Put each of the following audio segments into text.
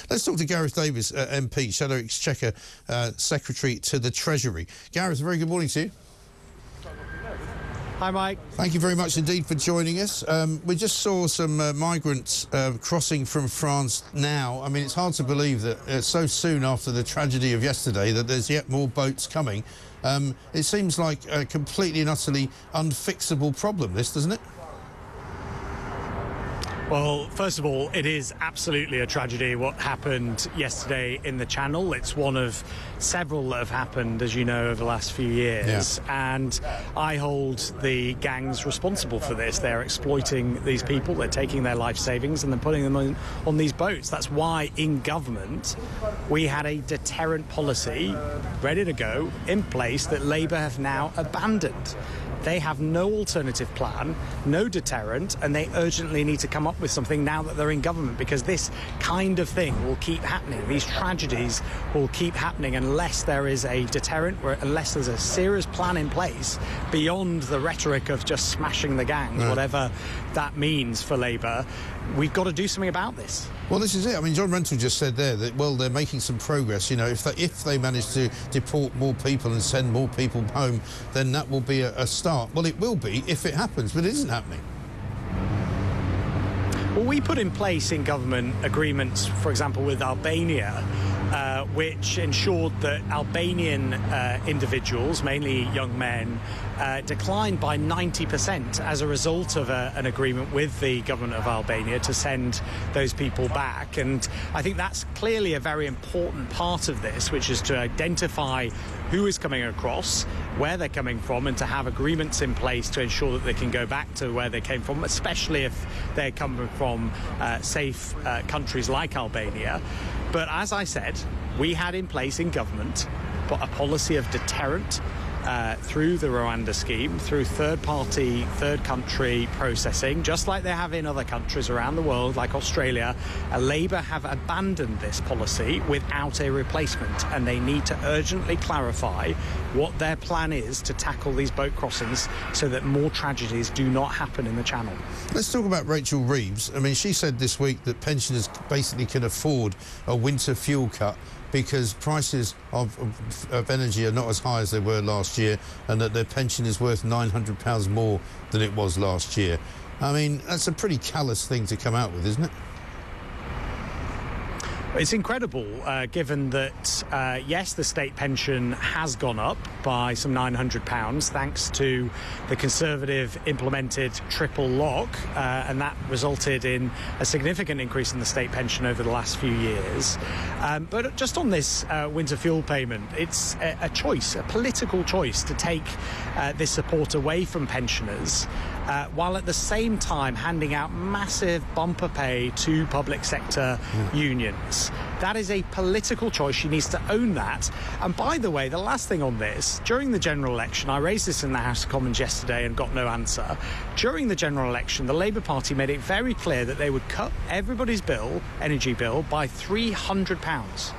Let's talk to Gareth Davis, MP, Shadow Exchequer Secretary to the Treasury. Gareth, very good morning to you. Hi, Mike. Thank you very much indeed for joining us. We just saw some migrants crossing from France now. I mean, it's hard to believe that so soon after the tragedy of yesterday that there's yet more boats coming. It seems like a completely and utterly unfixable problem, this, doesn't it? Well, first of all, it is absolutely a tragedy what happened yesterday in the Channel. It's one of several that have happened, as you know, over the last few years. Yeah. And I hold the gangs responsible for this. They're exploiting these people. They're taking their life savings and then putting them on these boats. That's why in government we had a deterrent policy ready to go in place that Labour have now abandoned. They have no alternative plan, no deterrent, and they urgently need to come up with something now that they're in government, because this kind of thing will keep happening. These tragedies will keep happening unless there is a deterrent, or unless there's a serious plan in place beyond the rhetoric of just smashing the gangs, whatever that means for Labour. We've got to do something about this. Well, this is it. I mean, John Rentoul just said there that, well, they're making some progress. You know, if they manage to deport more people and send more people home, then that will be a start. Well, it will be if it happens, but it isn't happening. Well, we put in place in government agreements, for example, with Albania, which ensured that Albanian individuals, mainly young men, declined by 90% as a result of an agreement with the government of Albania to send those people back. And I think that's clearly a very important part of this, which is to identify who is coming across, where they're coming from, and to have agreements in place to ensure that they can go back to where they came from, especially if they're coming from safe countries like Albania. But as I said, we had in place in government a policy of deterrent through the Rwanda scheme, through third-party, third-country processing, just like they have in other countries around the world, like Australia. Labour have abandoned this policy without a replacement, and they need to urgently clarify what their plan is to tackle these boat crossings so that more tragedies do not happen in the Channel. Let's talk about Rachel Reeves. I mean, she said this week that pensioners basically can afford a winter fuel cut because prices of energy are not as high as they were last year, and that their pension is worth £900 more than it was last year. I mean, that's a pretty callous thing to come out with, isn't it? It's incredible, given that, yes, the state pension has gone up by some £900 thanks to the Conservative implemented triple lock, and that resulted in a significant increase in the state pension over the last few years. But just on this winter fuel payment, it's a choice, a political choice, to take this support away from pensioners, while at the same time handing out massive bumper pay to public sector unions. That is a political choice. She needs to own that. And by the way, the last thing on this, during the general election, I raised this in the House of Commons yesterday and got no answer. During the general election, the Labour Party made it very clear that they would cut everybody's bill, energy bill, by £300.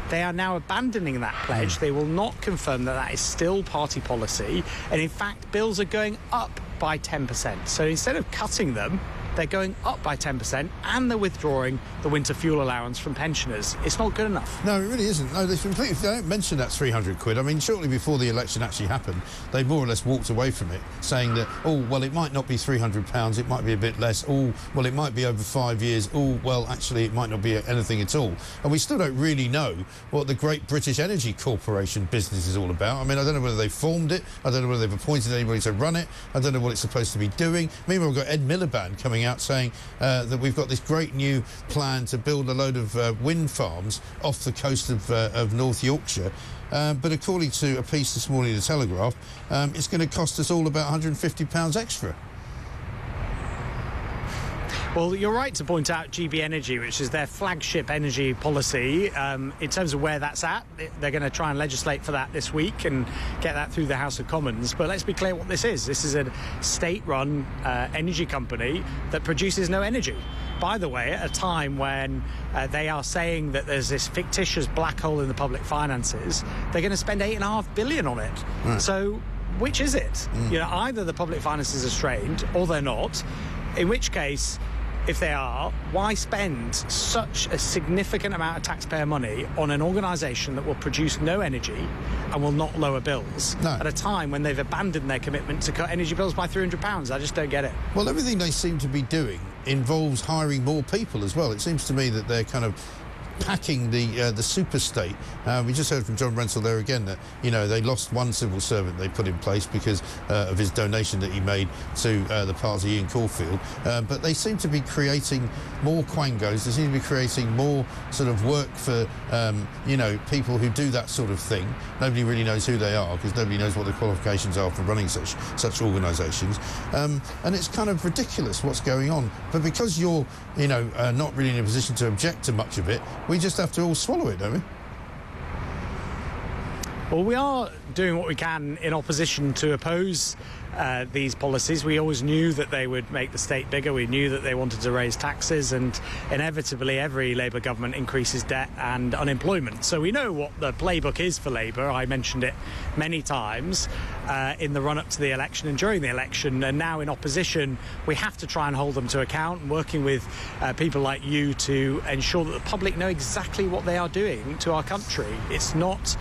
They are now abandoning that pledge. They will not confirm that that is still party policy. And in fact, bills are going up by 10%. So instead of cutting them, they're going up by 10%, and they're withdrawing the winter fuel allowance from pensioners. It's not good enough. No, it really isn't. No, they don't mention that 300 quid. I mean, shortly before the election actually happened, they more or less walked away from it, saying that, oh, well, it might not be £300, it might be a bit less. Oh, well, it might be over 5 years. Oh, well, actually, it might not be anything at all. And we still don't really know what the Great British Energy Corporation business is all about. I mean, I don't know whether they formed it. I don't know whether they've appointed anybody to run it. I don't know what it's supposed to be doing. Meanwhile, we've got Ed Miliband coming out saying that we've got this great new plan to build a load of wind farms off the coast of North Yorkshire. But according to a piece this morning in the Telegraph, it's going to cost us all about £150 extra. Well, you're right to point out GB Energy, which is their flagship energy policy. In terms of where that's at, they're going to try and legislate for that this week and get that through the House of Commons. But let's be clear what this is. This is a state-run energy company that produces no energy. By the way, at a time when they are saying that there's this fictitious black hole in the public finances, they're going to spend £8.5 billion on it. Right. So which is it? You know, either the public finances are strained or they're not, in which case if they are, why spend such a significant amount of taxpayer money on an organisation that will produce no energy and will not lower bills at a time when they've abandoned their commitment to cut energy bills by £300? I just don't get it. Well, everything they seem to be doing involves hiring more people as well. It seems to me that they're kind of packing the super state. We just heard from John Rentoul there again that, you know, they lost one civil servant they put in place because of his donation that he made to the party Ian Caulfield. But they seem to be creating more quangos. They seem to be creating more sort of work for, you know, people who do that sort of thing. Nobody really knows who they are because nobody knows what the qualifications are for running such organisations. And it's kind of ridiculous what's going on. But because you're, you know, not really in a position to object to much of it, we just have to all swallow it, don't we? Well, we are doing what we can in opposition to oppose these policies. We always knew that they would make the state bigger. We knew that they wanted to raise taxes, and inevitably every Labour government increases debt and unemployment. So we know what the playbook is for Labour. I mentioned it many times in the run-up to the election and during the election, and now in opposition we have to try and hold them to account, working with people like you to ensure that the public know exactly what they are doing to our country. It's not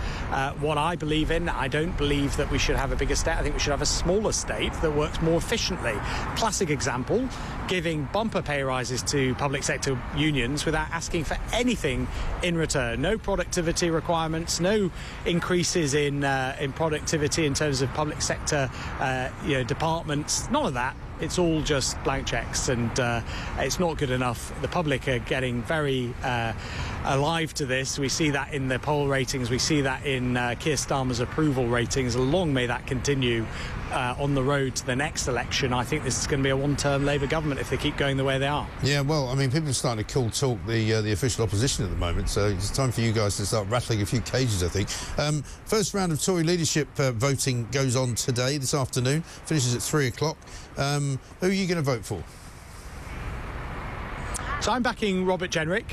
what I believe in. I don't believe that we should have a bigger state. I think we should have a smaller state that works more efficiently. Classic example, giving bumper pay rises to public sector unions without asking for anything in return. No productivity requirements, no increases in productivity in terms of public sector you know, departments, none of that. It's all just blank checks, and it's not good enough. The public are getting very alive to this. We see that in the poll ratings. We see that in Keir Starmer's approval ratings. Long may that continue on the road to the next election. I think this is going to be a one-term Labour government if they keep going the way they are. Yeah, well, I mean, people are starting to cool talk the official opposition at the moment, so it's time for you guys to start rattling a few cages, I think. First round of Tory leadership voting goes on today, this afternoon, finishes at 3 o'clock. Who are you going to vote for? So I'm backing Robert Jenrick.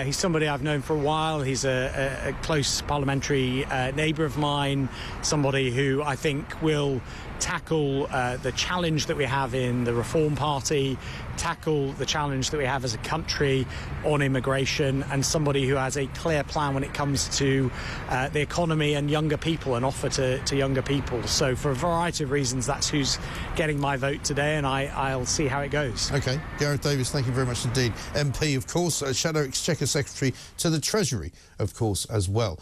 He's somebody I've known for a while. He's a close parliamentary neighbour of mine, somebody who I think will tackle the challenge that we have in the Reform Party, tackle the challenge that we have as a country on immigration, and somebody who has a clear plan when it comes to the economy and younger people, and offer to younger people. So for a variety of reasons, that's who's getting my vote today, and I'll see how it goes. OK. Gareth Davis, thank you very much indeed. MP, of course, Shadow Exchequer Secretary to the Treasury, of course, as well.